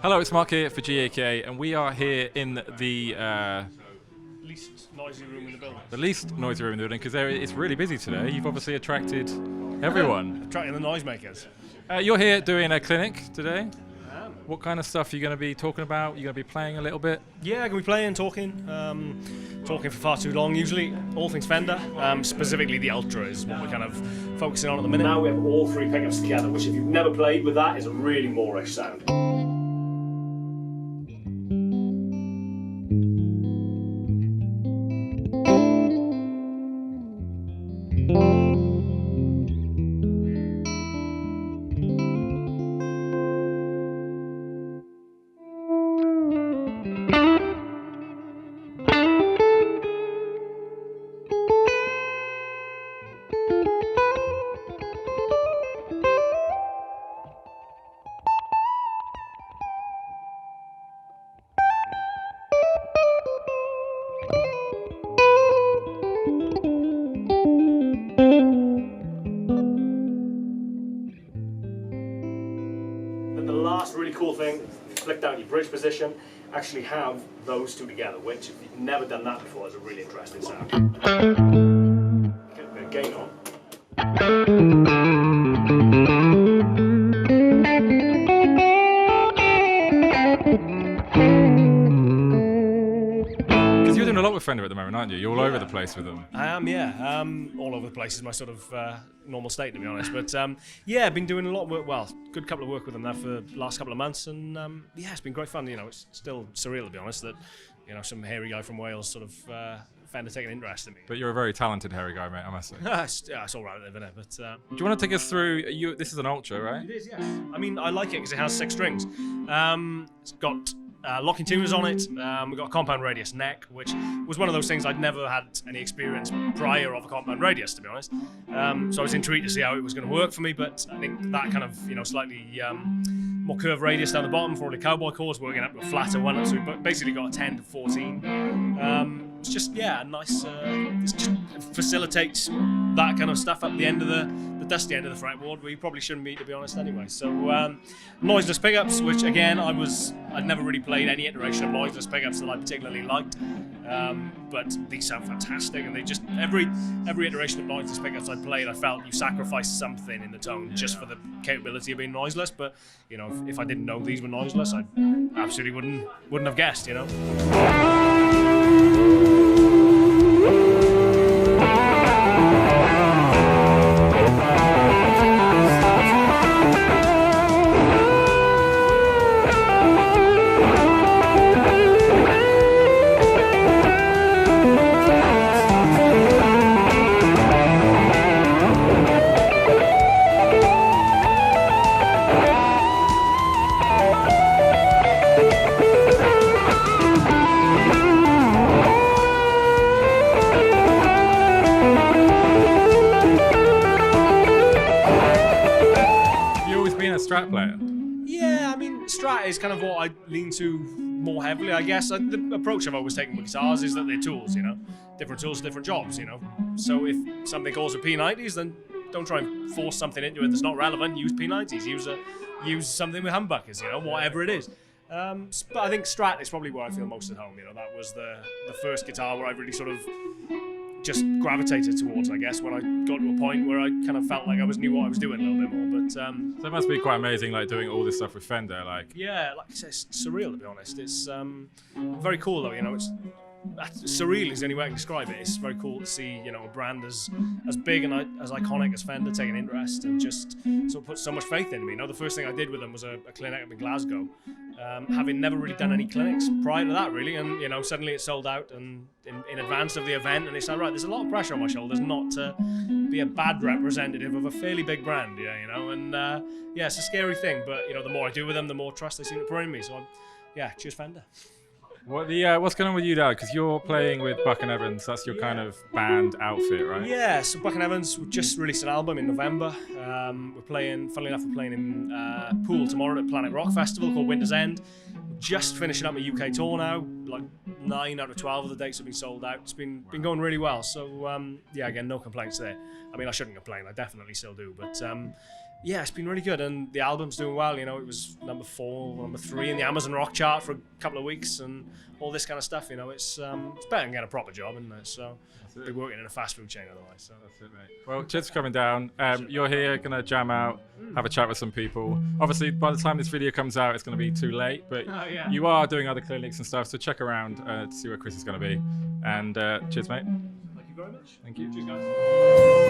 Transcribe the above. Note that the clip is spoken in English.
Hello, it's Mark here for GAK, and we are here in the least noisy room in the building. The least noisy room in the building, because it's really busy today. You've obviously attracted everyone. Attracting the noisemakers. You're here doing a clinic today. What kind of stuff are you going to be talking about? You're going to be playing a little bit? Yeah, I'm going to be playing, talking for far too long. Usually, all things Fender, specifically the Ultra is what we're kind of focusing on at the minute. Now we have all three pickups together, which if you've never played with that is a really Moorish sound. The last really cool thing, flick down your bridge position, actually have those two together, which if you've never done that before is a really interesting sound. Get a bit of gain on. Because you're doing a lot with Fender at the moment, aren't you? You're all over the place with them. I am, yeah. All over the place is my sort of normal state, to be honest. But yeah, I've been doing a lot of work, well, good couple of work with them now for the last couple of months. And yeah, it's been great fun. You know, it's still surreal, to be honest, that, you know, some hairy guy from Wales sort of Fender taking an interest in me. But you're a very talented hairy guy, mate, I must say. It's all right, isn't it? But do you want to take us through, this is an Ultra, right? it is, yeah. I mean, I like it because it has 6 strings. It's got locking tuners on it. We've got a compound radius neck, which was one of those things I'd never had any experience prior of a compound radius, to be honest. So I was intrigued to see how it was going to work for me, but I think that kind of, you know, slightly more curved radius down the bottom for all the cowboy chords, working up to a flatter one, so we've basically got a 10 to 14. It's just, yeah, a nice, it just facilitates that kind of stuff up the end of the dusty end of the fretboard, where you probably shouldn't be, to be honest, anyway. So noiseless pickups, which again I'd never really played any iteration of noiseless pickups that I particularly liked, but these sound fantastic, and they just every iteration of noiseless pickups I played, I felt you sacrificed something in the tone just for the capability of being noiseless. But you know, if I didn't know these were noiseless, I absolutely wouldn't have guessed, you know. Strat player? Yeah, I mean, Strat is kind of what I lean to more heavily, I guess. The approach I've always taken with guitars is that they're tools, you know? Different tools, different jobs, you know? So if something calls for P90s, then don't try and force something into it that's not relevant. Use P90s. Use something with humbuckers, you know, whatever it is. But I think Strat is probably where I feel most at home, you know? That was the first guitar where I really sort of just gravitated towards, I guess, when I got to a point where I kind of felt like I knew what I was doing a little bit more. But so it must be quite amazing, like doing all this stuff with Fender, like. Yeah, like I said, it's surreal, to be honest. It's very cool though, you know. It's surreal is the only way I can describe it. It's very cool to see, you know, a brand as big and as iconic as Fender take an interest and just sort of put so much faith in me. You know, the first thing I did with them was a clinic up in Glasgow, having never really done any clinics prior to that, really. And you know, suddenly it sold out and in advance of the event, and it's like, right, there's a lot of pressure on my shoulders not to be a bad representative of a fairly big brand, yeah, you know. And yeah, it's a scary thing, but you know, the more I do with them, the more trust they seem to put in me. So yeah, cheers Fender. What's going on with you now? Because you're playing with Buck and Evans. That's your kind of band outfit, right? Yeah, so Buck and Evans, we just released an album in November. We're playing, funnily enough, we're playing in Poole tomorrow at Planet Rock Festival called Winter's End. We're just finishing up a UK tour now. Like 9 out of 12 of the dates have been sold out. It's been going really well. So yeah, again, no complaints there. I mean, I shouldn't complain. I definitely still do. But Yeah, it's been really good, and the album's doing well. You know, it was number 4, number 3 in the Amazon Rock chart for a couple of weeks, and all this kind of stuff. You know, it's better than getting a proper job, isn't it? So, be working in a fast food chain otherwise. So That's it, mate. Well, cheers for coming down. You're here, gonna jam out, have a chat with some people. Obviously, by the time this video comes out, it's gonna be too late. But you are doing other clinics and stuff, so check around to see where Chris is gonna be. And cheers, mate. thank you very much. Thank you. Cheers, guys.